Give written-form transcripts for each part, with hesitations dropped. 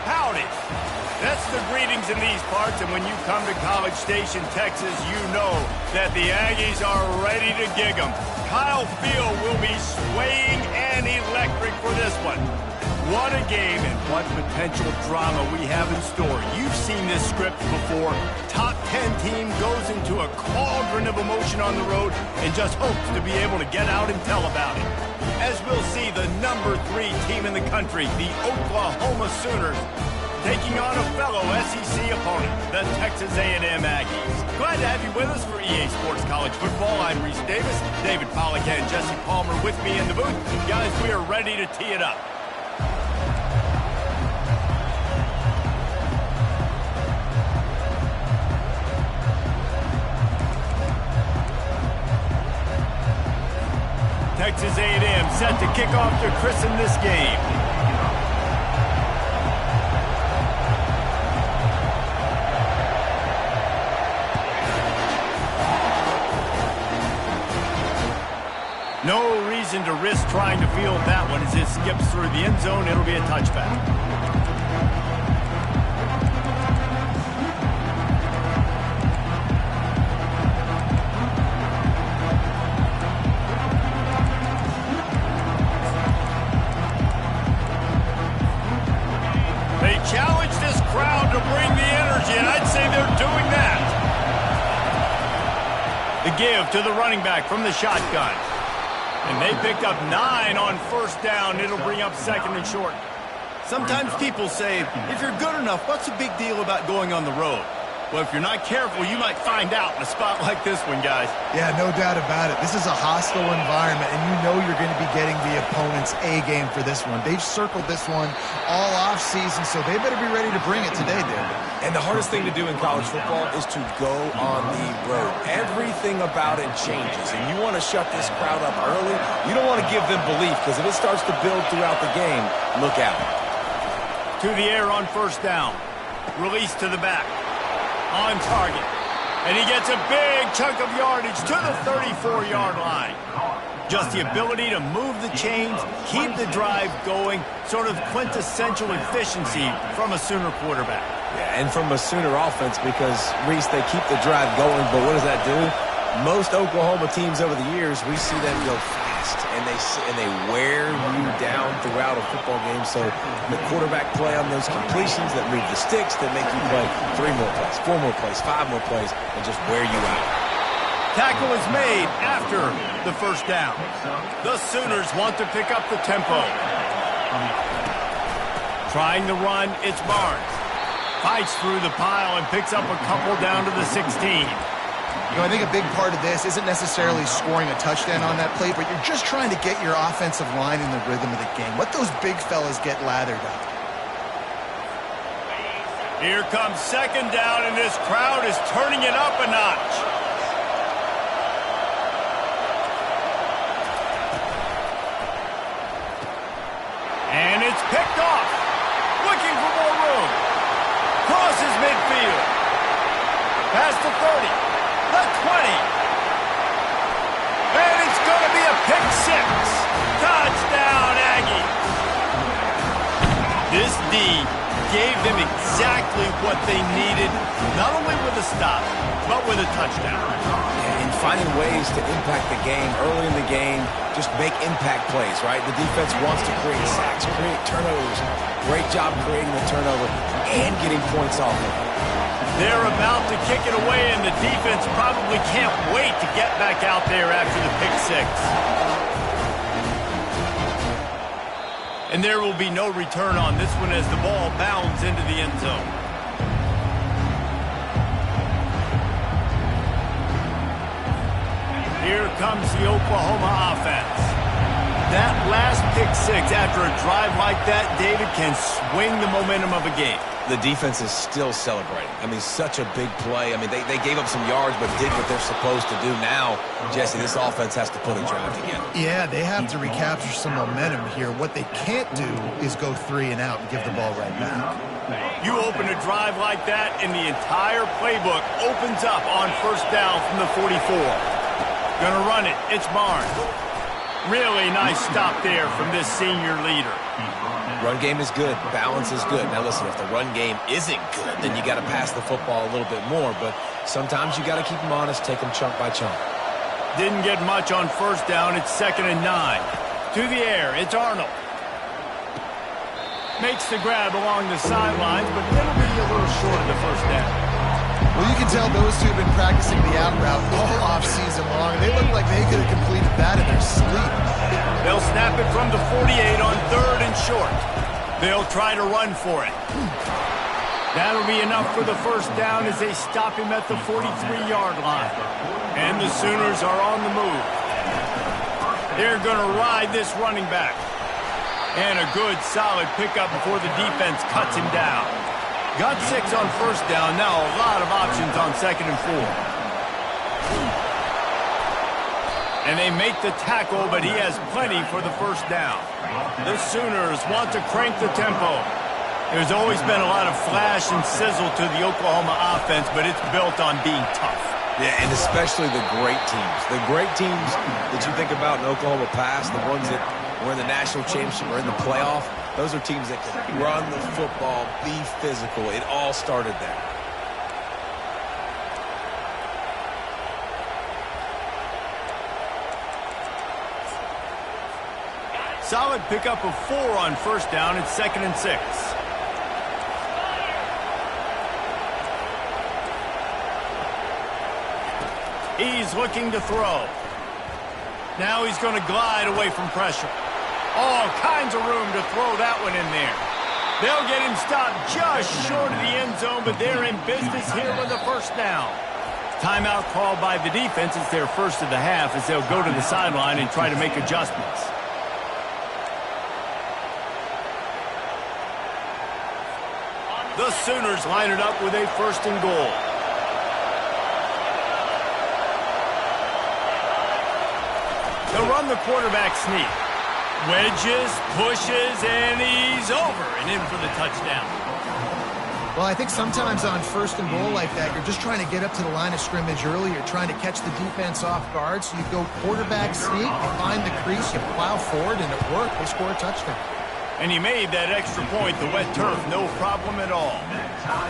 Howdy. That's the greetings in these parts, and when you come to College Station, Texas, you know that the Aggies are ready to gig 'em. Kyle Field will be swaying and electric for this one. What a game and what potential drama we have in store. You've seen this script before. Top 10 team goes into a cauldron of emotion on the road and just hopes to be able to get out and tell about it. As we'll see, the number 3 team in the country, the Oklahoma Sooners, taking on a fellow SEC opponent, the Texas A&M Aggies. Glad to have you with us for EA Sports College Football. I'm Reese Davis, David Pollack and Jesse Palmer with me in the booth. Guys, we are ready to tee it up. Texas A&M set to kick off to christen this game. No reason to risk trying to field that one as it skips through the end zone. It'll be a touchback. Challenge this crowd to bring the energy, and I'd say they're doing that. The give to the running back from the shotgun. And they picked up 9 on first down. It'll bring up second and short. Sometimes people say, if you're good enough, what's the big deal about going on the road? Well, if you're not careful, you might find out in a spot like this one, guys. Yeah, no doubt about it. This is a hostile environment, and you know you're going to be getting the opponent's A-game for this one. They've circled this one all off-season, so they better be ready to bring it today, David. And the hardest thing to do in college football is to go on the road. Everything about it changes, and you want to shut this crowd up early. You don't want to give them belief, because if it starts to build throughout the game, look out. To the air on first down. Release to the back. On target. And he gets a big chunk of yardage to the 34-yard line. Just the ability to move the chains, keep the drive going, sort of quintessential efficiency from a Sooner quarterback. Yeah, and from a Sooner offense because, Reese, they keep the drive going, but what does that do? Most Oklahoma teams over the years, we see them go fast, and they wear you down throughout a football game. So the quarterback play on those completions that move the sticks that make you play 3 more plays, 4 more plays, 5 more plays, and just wear you out. Tackle is made after the first down. The Sooners want to pick up the tempo. Trying the run, it's Barnes. Fights through the pile and picks up a couple down to the 16. You know, I think a big part of this isn't necessarily scoring a touchdown on that play, but you're just trying to get your offensive line in the rhythm of the game. Let those big fellas get lathered up. Here comes second down, and this crowd is turning it up a notch. And it's picked off. Looking for more room. Crosses midfield. Past the 30. The 20. And it's going to be a pick six. Touchdown, Aggie. This D gave them exactly what they needed, not only with a stop, but with a touchdown. And finding ways to impact the game early in the game, just make impact plays, right? The defense wants to create sacks, create turnovers. Great job creating the turnover and getting points off it. They're about to kick it away, and the defense probably can't wait to get back out there after the pick six. And there will be no return on this one as the ball bounds into the end zone. Here comes the Oklahoma offense. That last pick six after a drive like that, David, can swing the momentum of a game. The defense is still celebrating. I mean, such a big play. I mean, they gave up some yards but did what they're supposed to do. Now, Jesse, this offense has to put a drive together. Yeah, they have to recapture some momentum here. What they can't do is go 3 and out and give the ball right back. You open a drive like that, and the entire playbook opens up on first down from the 44. Gonna run it. It's Barnes. Really nice stop there from this senior leader. Run game is good. Balance is good. Now, listen, if the run game isn't good, then you got to pass the football a little bit more. But sometimes you got to keep them honest, take them chunk by chunk. Didn't get much on first down. It's 2nd and 9. To the air. It's Arnold. Makes the grab along the sidelines, but it'll be a little short of the first down. Well, you can tell those two have been practicing the out route all offseason long. They look like they could have completed that in their sleep. They'll snap it from the 48 on 3rd and short. They'll try to run for it. That'll be enough for the first down as they stop him at the 43-yard line. And the Sooners are on the move. They're going to ride this running back. And a good, solid pickup before the defense cuts him down. Got 6 on first down. Now a lot of options on 2nd and 4. And they make the tackle, but he has plenty for the first down. The Sooners want to crank the tempo. There's always been a lot of flash and sizzle to the Oklahoma offense, but it's built on being tough. Yeah, and especially the great teams. The great teams that you think about in Oklahoma past, the ones that were in the national championship or in the playoff, those are teams that can run the football, be physical. It all started there. Solid pickup of 4 on first down. It's 2nd and 6. He's looking to throw. Now he's going to glide away from pressure. All kinds of room to throw that one in there. They'll get him stopped just short of the end zone, but they're in business here with the first down. Timeout called by the defense. It's their first of the half as they'll go to the sideline and try to make adjustments. The Sooners line it up with a 1st and goal. They'll run the quarterback sneak. Wedges, pushes, and he's over and in for the touchdown. Well, I think sometimes on 1st and goal like that, you're just trying to get up to the line of scrimmage early. You're trying to catch the defense off guard. So you go quarterback sneak, you find the crease, you plow forward, and it worked. They score a touchdown. And he made that extra point, the wet turf, no problem at all.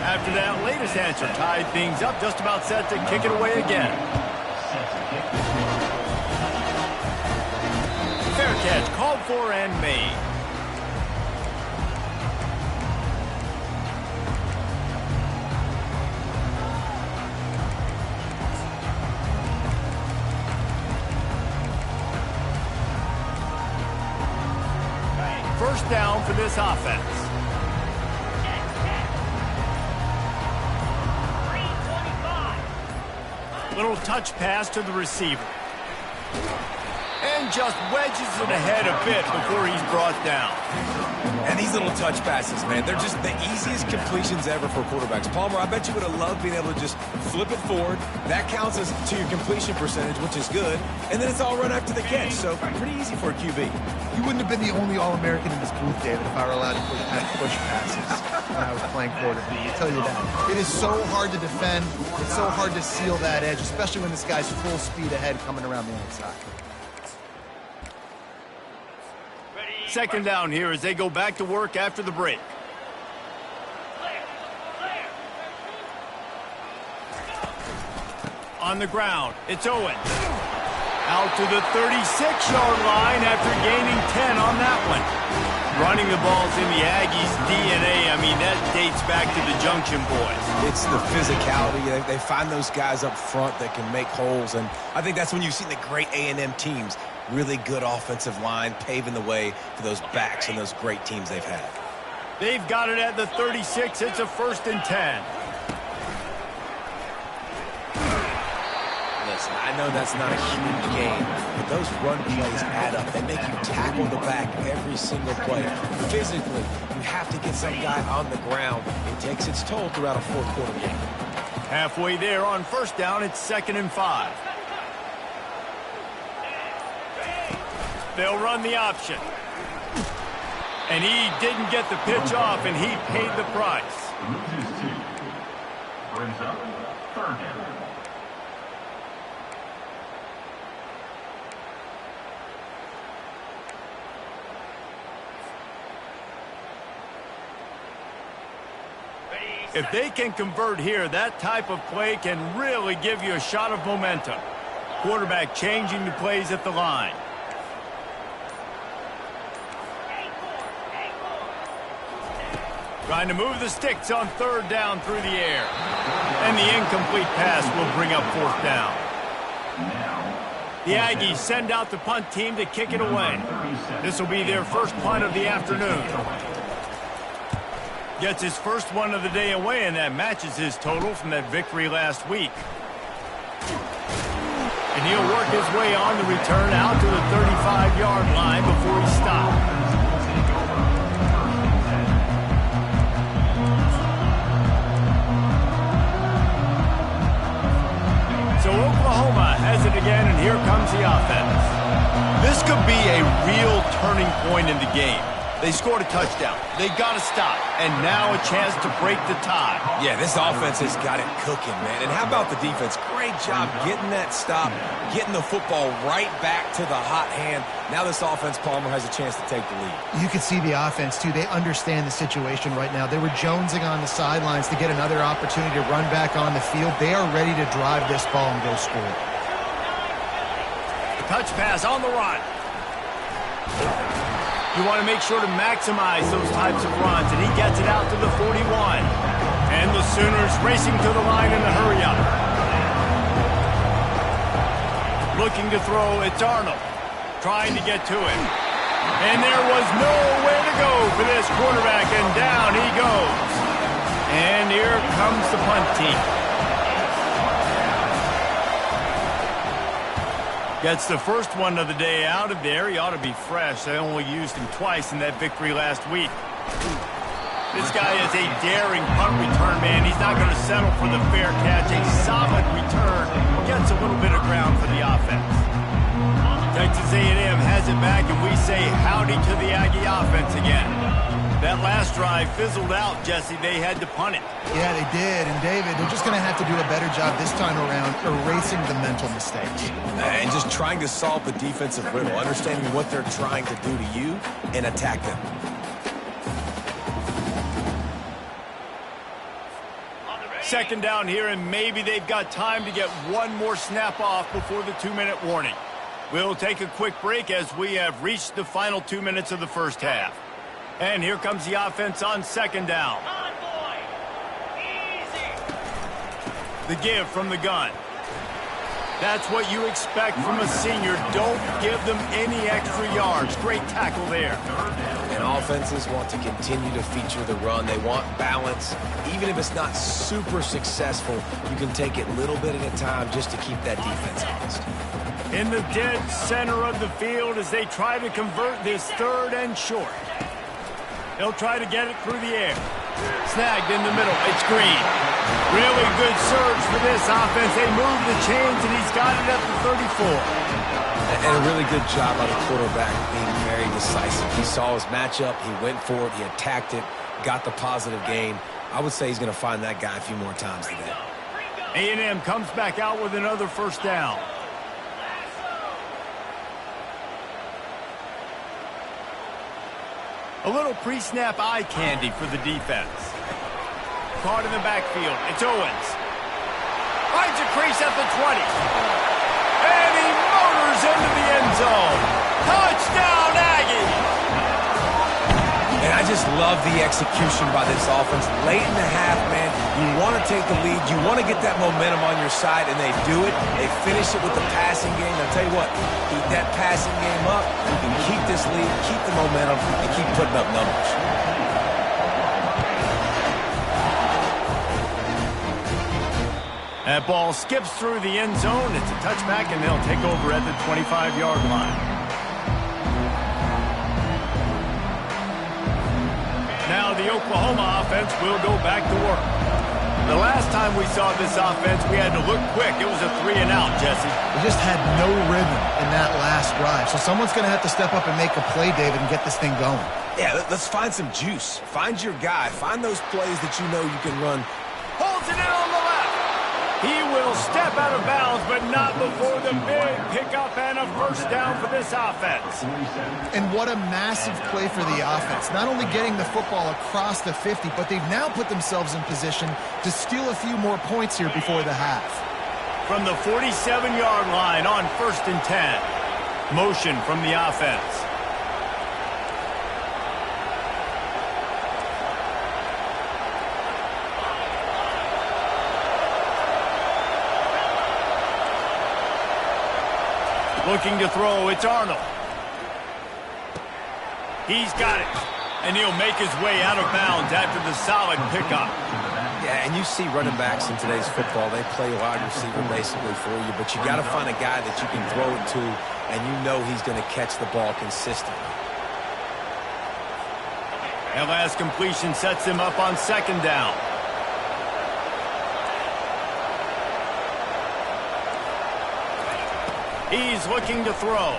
After that latest answer tied things up, just about set to kick it away again. Fair catch, called for and made. First down for this offense. Little touch pass to the receiver. And just wedges it ahead a bit before he's brought down. And these little touch passes, man, they're just the easiest completions ever for quarterbacks. Palmer, I bet you would have loved being able to just flip it forward. That counts as to your completion percentage, which is good. And then it's all run after the catch, so pretty easy for a QB. You wouldn't have been the only All-American in this booth, David, if I were allowed to push passes when I was playing quarterback. I'll tell you that. It is so hard to defend. It's so hard to seal that edge, especially when this guy's full speed ahead coming around the outside. Second down here as they go back to work after the break. On the ground, it's Owens. Out to the 36-yard line after gaining 10 on that one. Running the ball's in the Aggies' DNA. I mean, that dates back to the Junction Boys. It's the physicality. They find those guys up front that can make holes, and I think that's when you've seen the great A&M teams. Really good offensive line, paving the way for those backs and those great teams they've had. They've got it at the 36. It's a 1st and 10. Listen, I know that's not a huge game, but those run plays add up. They make you tackle the back every single play. Physically, you have to get some guy on the ground. It takes its toll throughout a fourth-quarter game. Halfway there on 1st down, it's 2nd and 5. They'll run the option. And he didn't get the pitch off, and he paid the price. Brings up 3rd down. If they can convert here, that type of play can really give you a shot of momentum. Quarterback changing the plays at the line. Trying to move the sticks on 3rd down through the air. And the incomplete pass will bring up 4th down. The Aggies send out the punt team to kick it away. This will be their first punt of the afternoon. Gets his first one of the day away, and that matches his total from that victory last week. And he'll work his way on the return out to the 35-yard line before he stops. So Oklahoma has it again, and here comes the offense. This could be a real turning point in the game. They scored a touchdown. They got to stop. And now a chance to break the tie. Yeah, this offense has got it cooking, man. And how about the defense? Great job getting that stop, getting the football right back to the hot hand. Now this offense, Palmer, has a chance to take the lead. You can see the offense, too. They understand the situation right now. They were jonesing on the sidelines to get another opportunity to run back on the field. They are ready to drive this ball and go score. Touch pass on the run. You want to make sure to maximize those types of runs, and he gets it out to the 41. And the Sooners racing to the line in a hurry-up. Looking to throw, it's Arnold. Trying to get to it. And there was nowhere to go for this quarterback, and down he goes. And here comes the punt team. Gets the first one of the day out of there. He ought to be fresh. They only used him twice in that victory last week. This guy is a daring punt return man. He's not going to settle for the fair catch. A solid return. Gets a little bit of ground for the offense. Texas A&M has it back, and we say howdy to the Aggie offense again. That last drive fizzled out, Jesse. They had to punt it. Yeah, they did. And, David, they're just going to have to do a better job this time around erasing the mental mistakes. And just trying to solve the defensive riddle, understanding what they're trying to do to you and attack them. Second down here, and maybe they've got time to get one more snap off before the 2-minute warning. We'll take a quick break as we have reached the final 2 minutes of the first half. And here comes the offense on second down. The give from the gun. That's what you expect from a senior. Don't give them any extra yards. Great tackle there. And offenses want to continue to feature the run. They want balance. Even if it's not super successful, you can take it a little bit at a time just to keep that defense honest. In the dead center of the field as they try to convert this 3rd and short. They'll try to get it through the air. Snagged in the middle. It's Green. Really good surge for this offense. They move the chains, and he's got it at the 34. And a really good job by the quarterback being very decisive. He saw his matchup. He went for it. He attacked it. Got the positive gain. I would say he's going to find that guy a few more times today. A&M comes back out with another 1st down. A little pre-snap eye candy for the defense. Caught in the backfield. It's Owens. Finds a crease at the 20. And he motors into the end zone. Touchdown, Aggie! And I just love the execution by this offense. Late in the half, man, you want to take the lead. You want to get that momentum on your side, and they do it. They finish it with the passing game. I'll tell you what, keep that passing game up. You can keep this lead, keep the momentum, and keep putting up numbers. That ball skips through the end zone. It's a touchback, and they'll take over at the 25-yard line. Now the Oklahoma offense will go back to work. The last time we saw this offense, we had to look quick. It was a 3-and-out, Jesse. They just had no rhythm in that last drive. So someone's going to have to step up and make a play, David, and get this thing going. Yeah, let's find some juice. Find your guy. Find those plays that you know you can run. Holds it in on the left. He will step out of bounds, but not before the big pickup and a 1st down for this offense. And what a massive play for the offense. Not only getting the football across the 50, but they've now put themselves in position to steal a few more points here before the half. From the 47-yard line on 1st and 10. Motion from the offense. Looking to throw, it's Arnold. He's got it. And he'll make his way out of bounds after the solid pickup. Yeah, and you see running backs in today's football, they play wide receiver basically for you, but you got to find a guy that you can throw it to, and you know he's going to catch the ball consistently. That last completion sets him up on 2nd down. He's looking to throw.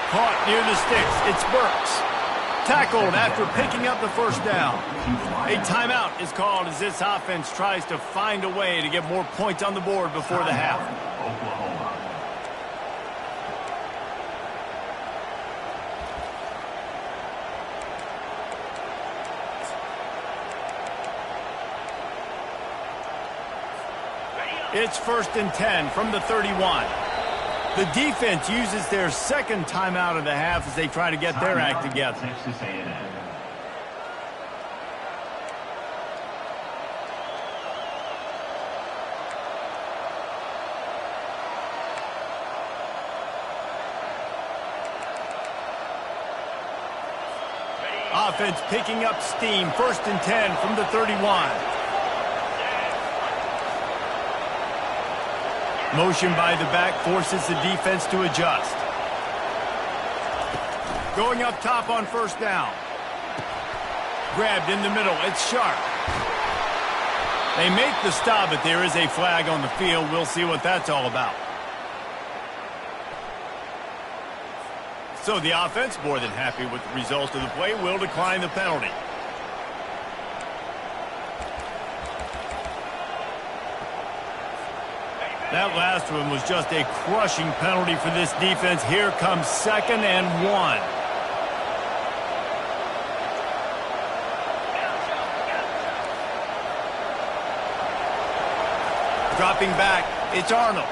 Caught near the sticks. It's Burks. Tackled after picking up the 1st down. A timeout is called as this offense tries to find a way to get more points on the board before the half. It's 1st and 10 from the 31. The defense uses their 2nd timeout of the half as they try to get their act together. Offense picking up steam. 1st and 10 from the 31. Motion by the back forces the defense to adjust. Going up top on 1st down. Grabbed in the middle. It's Sharp. They make the stop, but there is a flag on the field. We'll see what that's all about. So the offense, more than happy with the result of the play, will decline the penalty. That last one was just a crushing penalty for this defense. Here comes 2nd and 1. Dropping back, it's Arnold.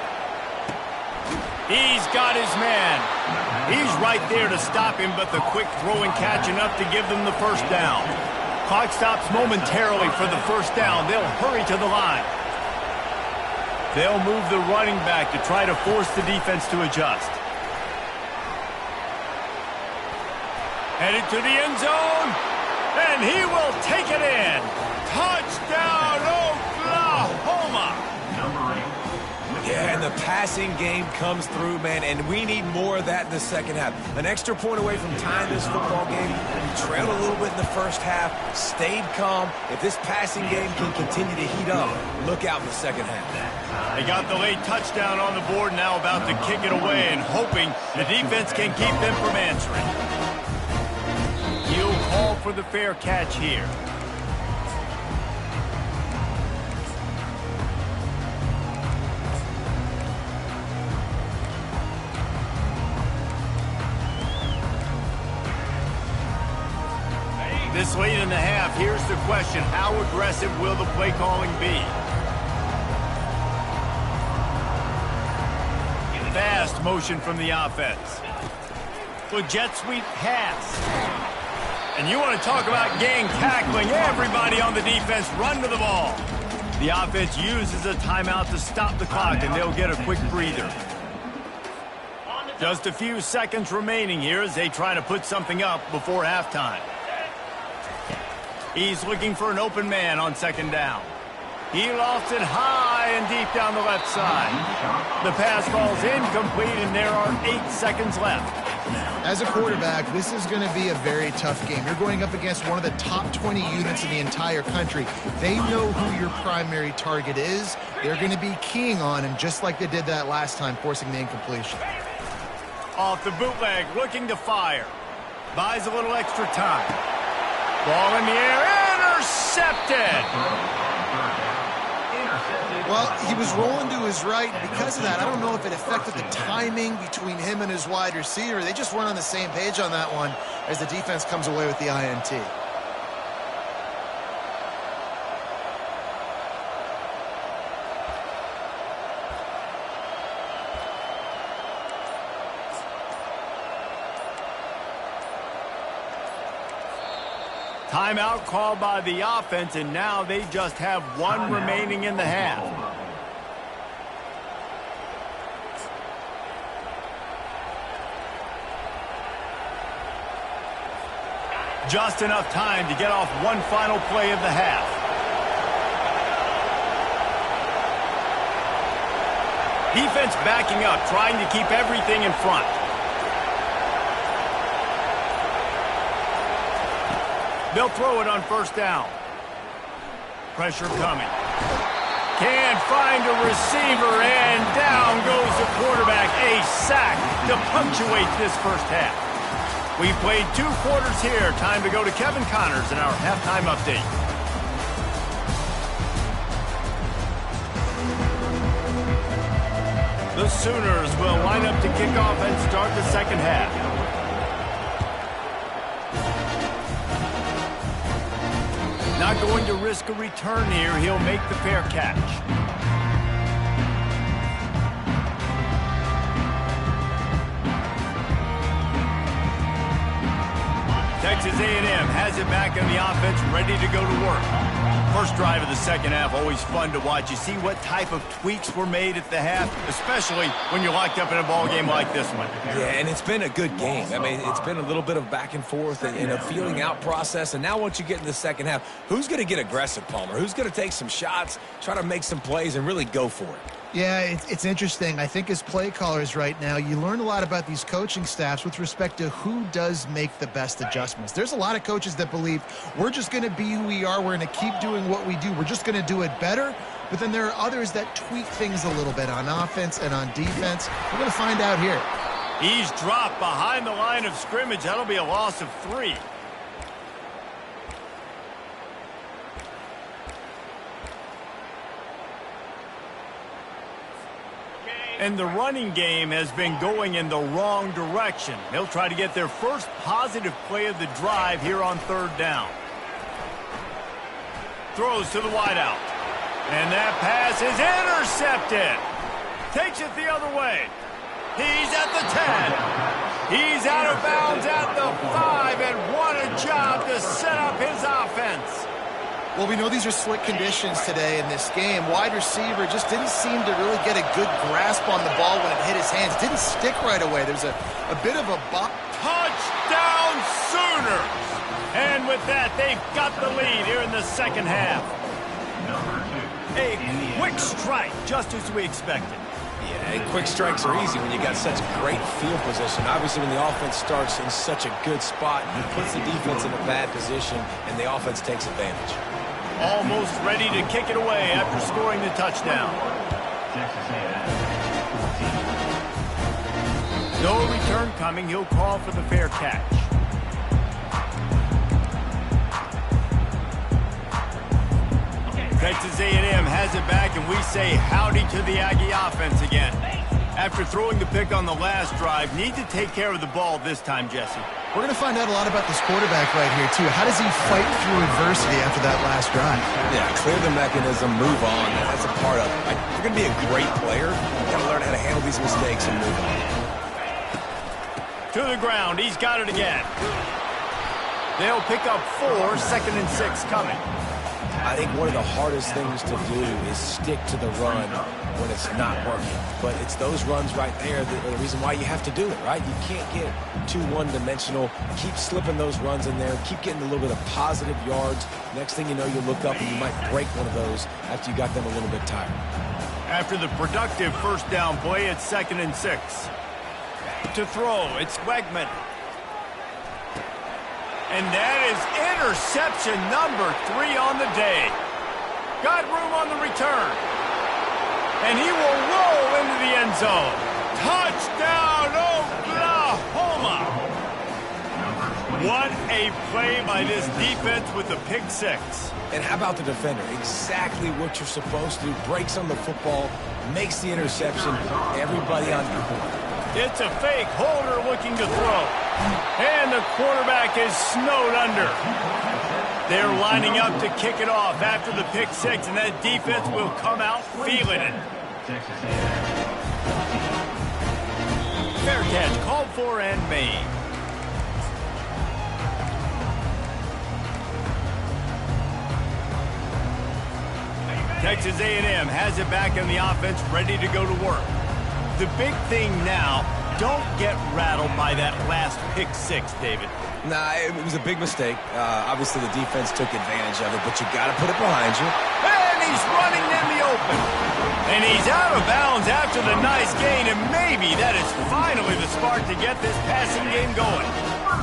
He's got his man. He's right there to stop him, but the quick throw and catch enough to give them the 1st down. Clock stops momentarily for the 1st down. They'll hurry to the line. They'll move the running back to try to force the defense to adjust. Headed to the end zone, and he will take it in. Touchdown, Oklahoma! Yeah, and the passing game comes through, man, and we need more of that in the second half. An extra point away from tying this football game. We trailed a little bit in the first half, stayed calm. If this passing game can continue to heat up, look out in the second half. They got the late touchdown on the board, now about to kick it away and hoping the defense can keep them from answering. He'll call for the fair catch here. This late in the half, here's the question. How aggressive will the play calling be? Fast motion from the offense. The jet sweep pass. And you want to talk about gang tackling. Everybody on the defense run to the ball. The offense uses a timeout to stop the clock, and they'll get a quick breather. Just a few seconds remaining here as they try to put something up before halftime. He's looking for an open man on second down. He lofts it high and deep down the left side. The pass falls incomplete, and there are 8 seconds left. As a quarterback, this is going to be a very tough game. You're going up against one of the top 20 units in the entire country. They know who your primary target is. They're going to be keying on him, just like they did that last time, forcing the incompletion. Off the bootleg, looking to fire. Buys a little extra time. Ball in the air, intercepted! Well, he was rolling to his right. Because of that, I don't know if it affected the timing between him and his wide receiver. They just weren't on the same page on that one as the defense comes away with the INT. Timeout called by the offense, and now they just have one remaining in the half. Just enough time to get off one final play of the half. Defense backing up, trying to keep everything in front. They'll throw it on first down. Pressure coming. Can't find a receiver, and down goes the quarterback. A sack to punctuate this first half. We've played 2 quarters here. Time to go to Kevin Connors in our halftime update. The Sooners will line up to kick off and start the second half. Not going to risk a return here. He'll make the fair catch. Texas A&M has it back in the offense, ready to go to work. First drive of the second half, always fun to watch. You see what type of tweaks were made at the half, especially when you're locked up in a ball game like this one. Yeah, and it's been a good game. I mean, it's been a little bit of back and forth and a feeling out process. And now once you get in the second half, who's going to get aggressive, Palmer? Who's going to take some shots, try to make some plays, and really go for it? Yeah, it's interesting. I think as play callers right now, you learn a lot about these coaching staffs with respect to who does make the best adjustments. There's a lot of coaches that believe we're just going to be who we are. We're going to keep doing what we do. We're just going to do it better. But then there are others that tweak things a little bit on offense and on defense. We're going to find out here. He's dropped behind the line of scrimmage. That'll be a loss of 3. And the running game has been going in the wrong direction. They'll try to get their first positive play of the drive here on third down. Throws to the wideout. And that pass is intercepted. Takes it the other way. He's at the 10. He's out of bounds at the 5, and what a job to set up his offense. Well, we know these are slick conditions today in this game. Wide receiver just didn't seem to really get a good grasp on the ball when it hit his hands. Didn't stick right away. There's a bit of a bop. Touchdown Sooners! And with that, they've got the lead here in the second half. A quick strike, just as we expected. Yeah, quick strikes are easy when you got such great field position. Obviously, when the offense starts in such a good spot, it puts the defense in a bad position, and the offense takes advantage. Almost ready to kick it away after scoring the touchdown. No return coming. He'll call for the fair catch. Texas A&M has it back, and we say howdy to the Aggie offense again. After throwing the pick on the last drive, need to take care of the ball this time, Jesse. We're going to find out a lot about this quarterback right here, too. How does he fight through adversity after that last drive? Yeah, clear the mechanism, move on. That's a part of it. Like, if you're going to be a great player, you got to learn how to handle these mistakes and move on. To the ground. He's got it again. They'll pick up 4, 2nd and 6 coming. I think one of the hardest things to do is stick to the run when it's not working. But it's those runs right there that are the reason why you have to do it, right? You can't get too one-dimensional. Keep slipping those runs in there. Keep getting a little bit of positive yards. Next thing you know, you look up and you might break one of those after you got them a little bit tired. After the productive first down play, it's 2nd and 6. To throw, it's Wegman. And that is interception number 3 on the day. Got room on the return. And he will roll into the end zone. Touchdown, Oklahoma! What a play by this defense with the pick 6. And how about the defender? Exactly what you're supposed to do. Breaks on the football, makes the interception. Everybody on your board. It's a fake. Holder looking to throw. And the quarterback is snowed under. They're lining up to kick it off after the pick 6, and that defense will come out feeling it. Fair catch called for and made. Texas A&M has it back in the offense, ready to go to work. The big thing now, don't get rattled by that last pick 6, David. Nah, it was a big mistake. Obviously, the defense took advantage of it, but you got to put it behind you. And he's running in the open. And he's out of bounds after the nice gain, and maybe that is finally the spark to get this passing game going.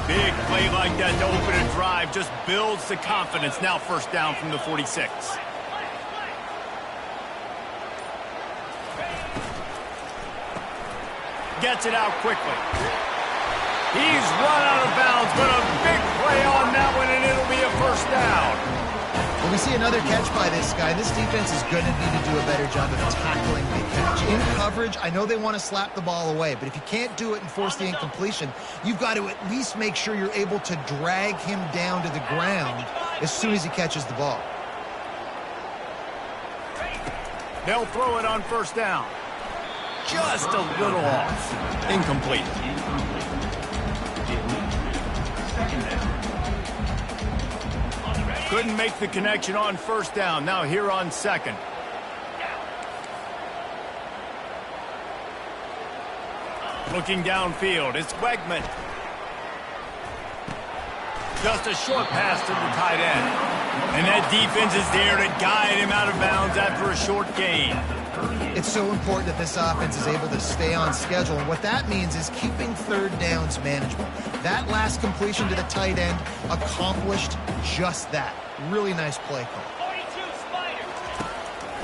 Big play like that to open a drive just builds the confidence. Now 1st down from the 46. Gets it out quickly. He's run out of bounds, but a big play on that one, and it'll be a 1st down. Well, we see another catch by this guy. This defense is going to need to do a better job of tackling the catch. In coverage, I know they want to slap the ball away, but if you can't do it and force the incompletion, you've got to at least make sure you're able to drag him down to the ground as soon as he catches the ball. They'll throw it on 1st down. Just a little off. Incomplete. Couldn't make the connection on 1st down. Now here on 2nd. Looking downfield, it's Wegman. Just a short pass to the tight end. And that defense is there to guide him out of bounds after a short gain. It's so important that this offense is able to stay on schedule, and what that means is keeping 3rd downs manageable. That last completion to the tight end accomplished just that. Really nice play call.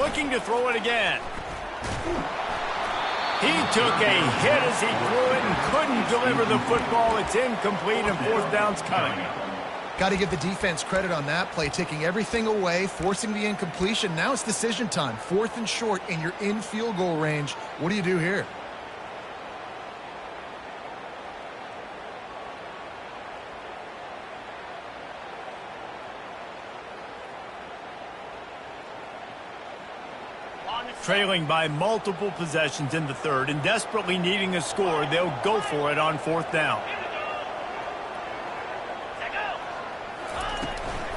Looking to throw it again. He took a hit as he threw it and couldn't deliver the football. It's incomplete, and 4th down's coming. Got to give the defense credit on that play, taking everything away, forcing the incompletion. Now it's decision time. 4th and short, and you're in field goal range. What do you do here? Trailing by multiple possessions in the 3rd and desperately needing a score, they'll go for it on 4th down.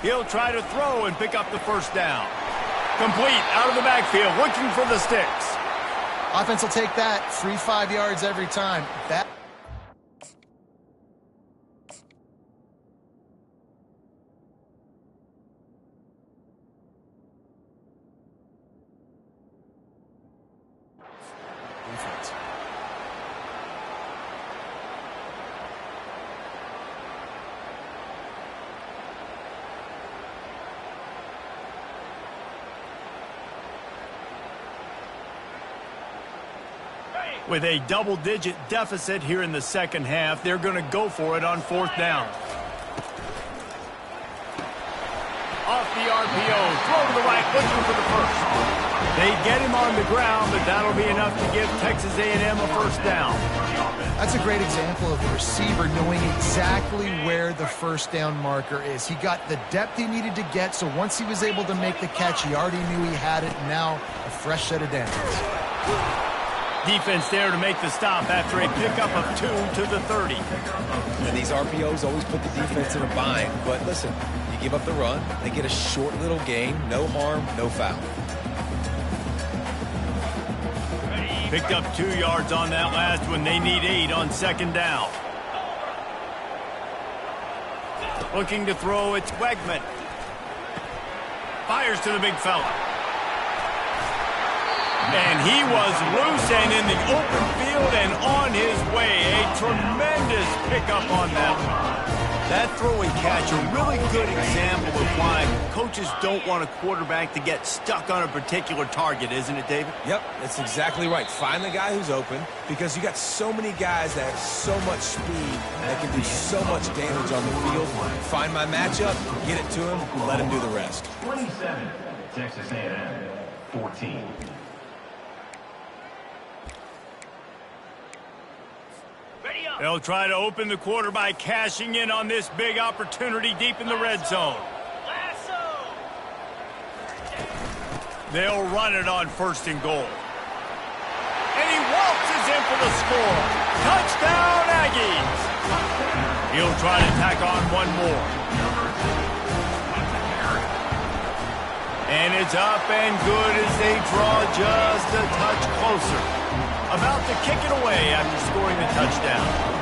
He'll try to throw and pick up the first down. Complete out of the backfield, looking for the sticks. Offense will take that. Free 5 yards every time. That defense. With a double-digit deficit here in the second half, they're going to go for it on fourth down. Off the RPO, throw to the right, looking for the first. They get him on the ground, but that'll be enough to give Texas A&M a first down. That's a great example of the receiver knowing exactly where the first down marker is. He got the depth he needed to get, so once he was able to make the catch, he already knew he had it, and now a fresh set of downs. Defense there to make the stop after a pickup of 2 to the 30. And these RPOs always put the defense in a bind. But listen, you give up the run, they get a short little gain, no harm, no foul. Picked up 2 yards on that last one. They need 8 on second down. Looking to throw, it's Wegman. Fires to the big fella. And he was loose and in the open field and on his way. A tremendous pickup on that one. That throw and catch, a really good example of why coaches don't want a quarterback to get stuck on a particular target, isn't it, David? Yep, that's exactly right. Find the guy who's open because you got so many guys that have so much speed that can do so much damage on the field. Find my matchup, get it to him, let him do the rest. 27, Texas A&M, 14. They'll try to open the quarter by cashing in on this big opportunity deep in the red zone. They'll run it on first and goal. And he waltzes in for the score. Touchdown, Aggies! He'll try to tack on one more. And it's up and good as they draw just a touch closer. About to kick it away after scoring the touchdown.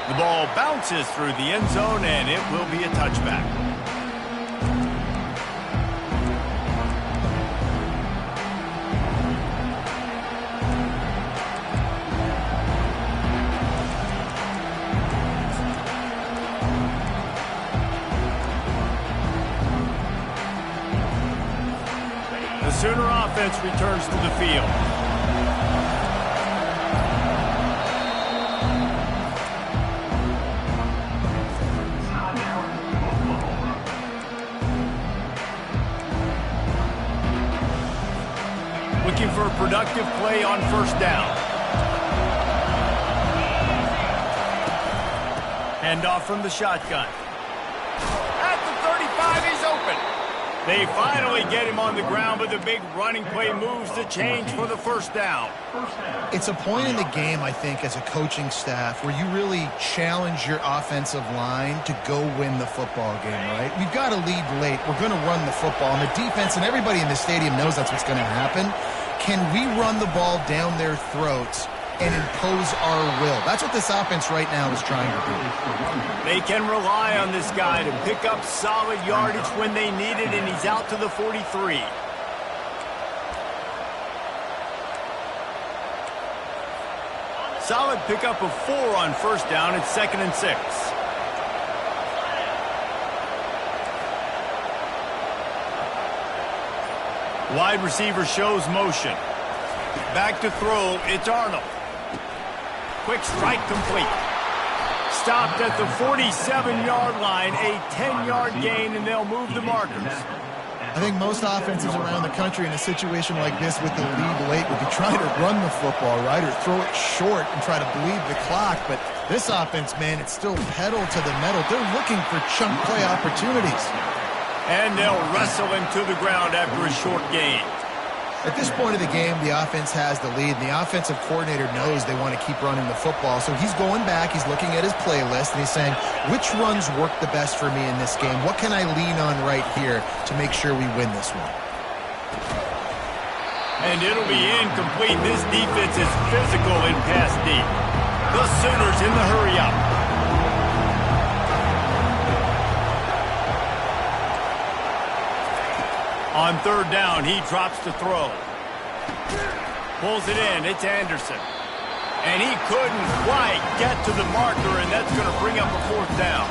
The ball bounces through the end zone, and it will be a touchback. The Sooner offense returns to the field. Looking for a productive play on first down. Handoff from the shotgun. At the 35, he's open. They finally get him on the ground, but the big running play moves the change for the first down. It's a point in the game, I think, as a coaching staff where you really challenge your offensive line to go win the football game, right? We've got to lead late. We're going to run the football. And the defense and everybody in the stadium knows that's what's going to happen. Can we run the ball down their throats and impose our will? That's what this offense right now is trying to do. They can rely on this guy to pick up solid yardage when they need it, and he's out to the 43. Solid pickup of 4 on first down. It's 2nd and 6. Wide receiver shows motion. Back to throw. It's Arnold. Quick strike complete. Stopped at the 47-yard line. A 10-yard gain, and they'll move the markers. I think most offenses around the country in a situation like this with the lead late would be trying to run the football, right, or throw it short and try to bleed the clock. But this offense, man, it's still pedal to the metal. They're looking for chunk play opportunities. And they'll wrestle him to the ground after a short gain. At this point of the game, the offense has the lead, and the offensive coordinator knows they want to keep running the football. So he's going back, he's looking at his playlist, and he's saying, which runs work the best for me in this game? What can I lean on right here to make sure we win this one? And it'll be incomplete. This defense is physical in pass deep. The Sooners in the hurry up. On third down, he drops to throw. Pulls it in. It's Anderson. And he couldn't quite get to the marker, and that's going to bring up a fourth down.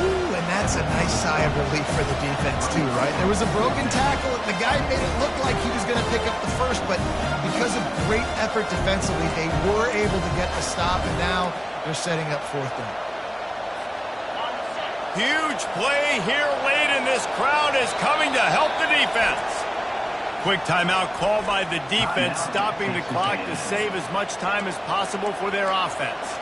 Ooh, and that's a nice sigh of relief for the defense, too, right? There was a broken tackle, and the guy made it look like he was going to pick up the first, but because of great effort defensively, they were able to get the stop, and now they're setting up fourth down. Huge play here late, and this crowd is coming to help the defense. Quick timeout called by the defense, stopping the clock to save as much time as possible for their offense.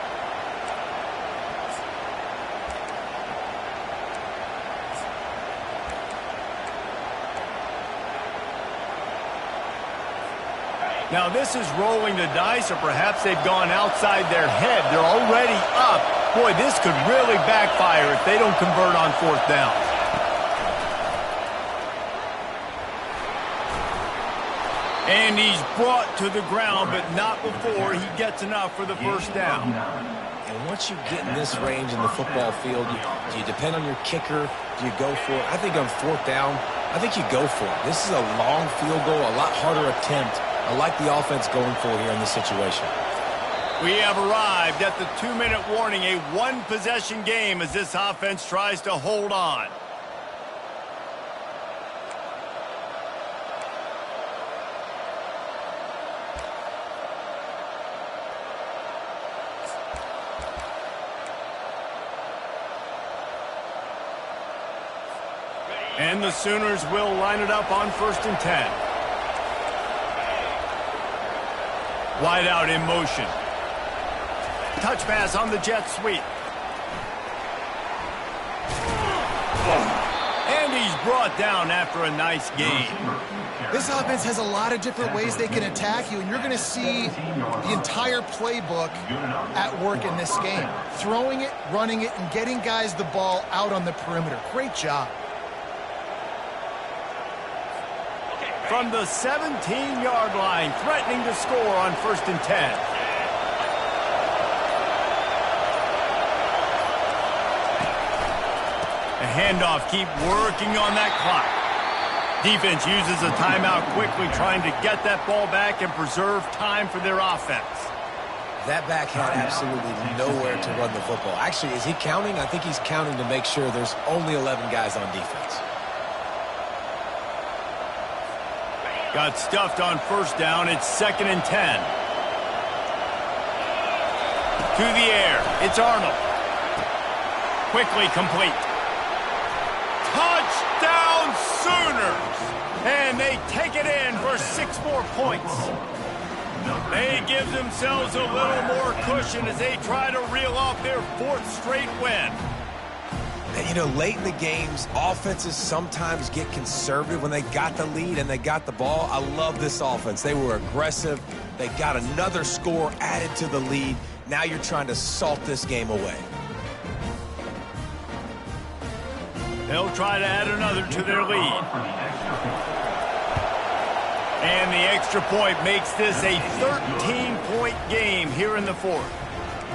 Now this is rolling the dice, or perhaps they've gone outside their head. They're already up. Boy, this could really backfire if they don't convert on fourth down. And he's brought to the ground, but not before he gets enough for the first down. And once you get in this range in the football field, do you depend on your kicker? Do you go for it? I think on fourth down, I think you go for it. This is a long field goal, a lot harder attempt. I like the offense going for it here in this situation. We have arrived at the 2-minute warning, a one-possession game as this offense tries to hold on. And the Sooners will line it up on 1st and 10. Wide out in motion. Touch pass on the jet sweep. And he's brought down after a nice gain. This offense has a lot of different ways they can attack you, and you're going to see the entire playbook at work in this game. Throwing it, running it, and getting guys the ball out on the perimeter. Great job. From the 17-yard line, threatening to score on 1st and 10. A handoff, keep working on that clock. Defense uses a timeout quickly, trying to get that ball back and preserve time for their offense. That back had absolutely nowhere to run the football. Actually, is he counting? I think he's counting to make sure there's only 11 guys on defense. Got stuffed on 1st down. It's 2nd and 10. To the air. It's Arnold. Quickly complete. Touchdown Sooners! And they take it in for 6 more points. They give themselves a little more cushion as they try to reel off their 4th straight win. And, you know, late in the games, offenses sometimes get conservative when they got the lead and they got the ball. I love this offense. They were aggressive. They got another score added to the lead. Now you're trying to salt this game away. They'll try to add another to their lead. And the extra point makes this a 13-point game here in the 4th.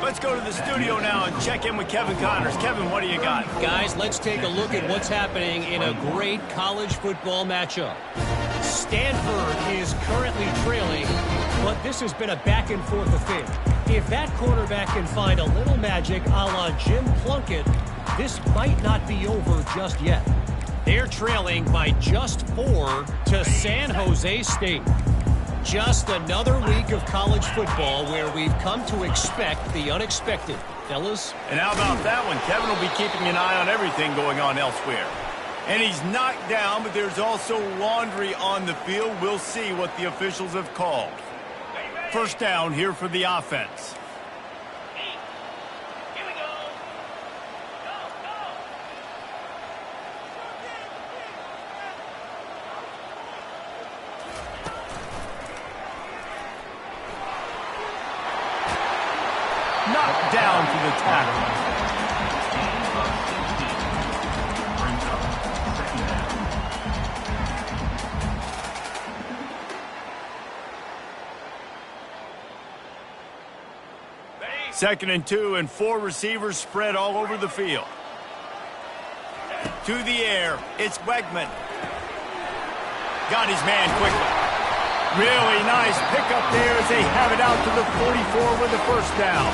Let's go to the studio now and check in with Kevin Connors. Kevin, what do you got? Guys, let's take a look at what's happening in a great college football matchup. Stanford is currently trailing, but this has been a back-and-forth affair. If that quarterback can find a little magic a la Jim Plunkett, this might not be over just yet. They're trailing by just 4 to San Jose State. Just another week of college football where we've come to expect the unexpected. Fellas? And how about that one? Kevin will be keeping an eye on everything going on elsewhere. And he's knocked down, but there's also laundry on the field. We'll see what the officials have called. 1st down here for the offense. knocked down for the tackle. Second and 2, and 4 receivers spread all over the field. To the air, it's Wegman. Got his man quickly. Really nice pickup there as they have it out to the 44 with the first down.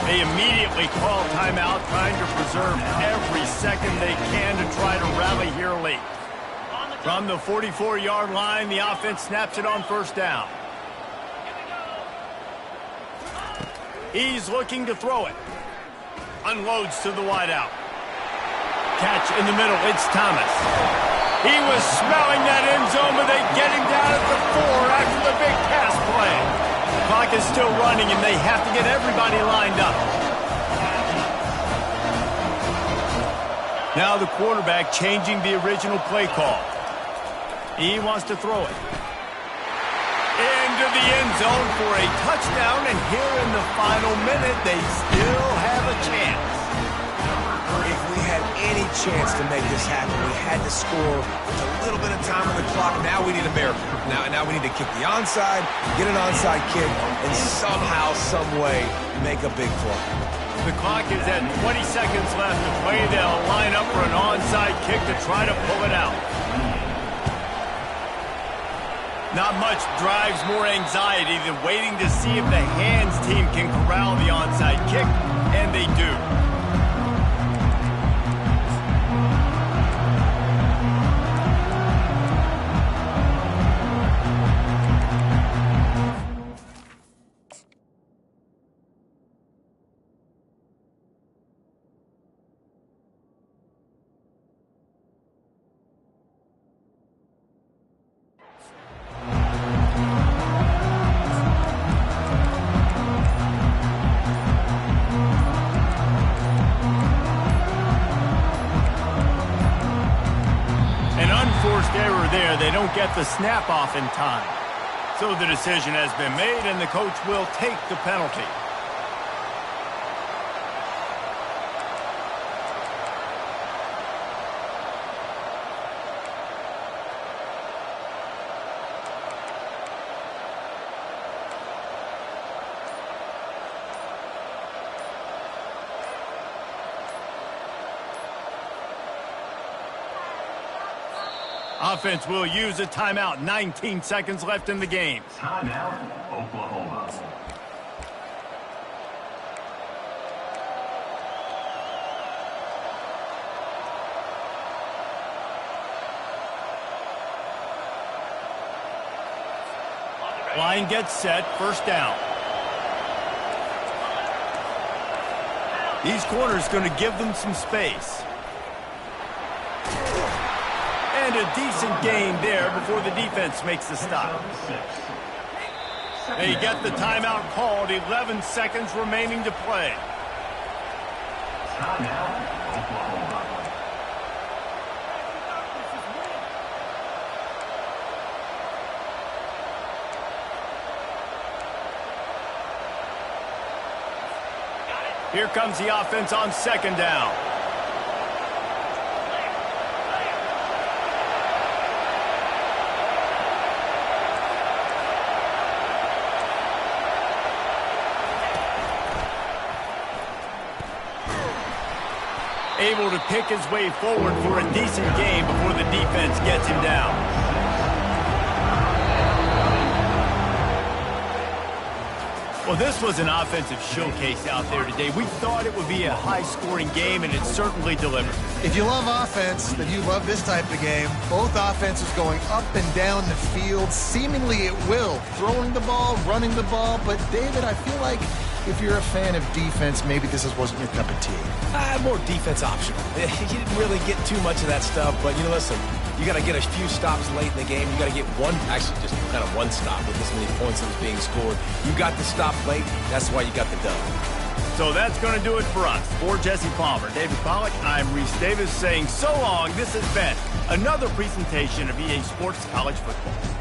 They immediately call timeout, trying to preserve every second they can to try to rally here late. From the 44-yard line, the offense snaps it on first down. He's looking to throw it. Unloads to the wideout. Catch in the middle, it's Thomas. He was smelling that end zone, but they get him down at the 4 after the big pass play. The clock is still running, and they have to get everybody lined up. Now the quarterback changing the original play call. He wants to throw it. Into the end zone for a touchdown, and here in the final minute, they still have a chance. If we had any chance to make this happen, we had to score with a little bit of time on the clock. Now we need a miracle. Now we need to kick the onside, get an onside kick, and somehow, some way, make a big play. The clock is at 20 seconds left to play. They'll line up for an onside kick to try to pull it out. Not much drives more anxiety than waiting to see if the hands team can corral the onside kick, and they do. Error there. They don't get the snap off in time. So the decision has been made, and the coach will take the penalty. Offense will use a timeout. 19 seconds left in the game. Timeout, Oklahoma. Line gets set. First down. These corners going to give them some space. And a decent gain there before the defense makes the stop. They get the timeout called. 11 seconds remaining to play. Timeout, Oklahoma. Here comes the offense on second down. Able to pick his way forward for a decent game before the defense gets him down. Well, this was an offensive showcase out there today. We thought it would be a high-scoring game, and it certainly delivered. If you love offense, then you love this type of game. Both offenses going up and down the field, seemingly at will. Throwing the ball, running the ball. But, David, I feel like if you're a fan of defense, maybe this wasn't your cup of tea. More defense optional. You didn't really get too much of that stuff, but, listen, you got to get a few stops late in the game. You got to get just kind of one stop with this many points that was being scored. You got the stop late. That's why you got the dub. So that's going to do it for us. For Jesse Palmer, David Pollack, I'm Reese Davis saying so long. This has been another presentation of EA Sports College Football.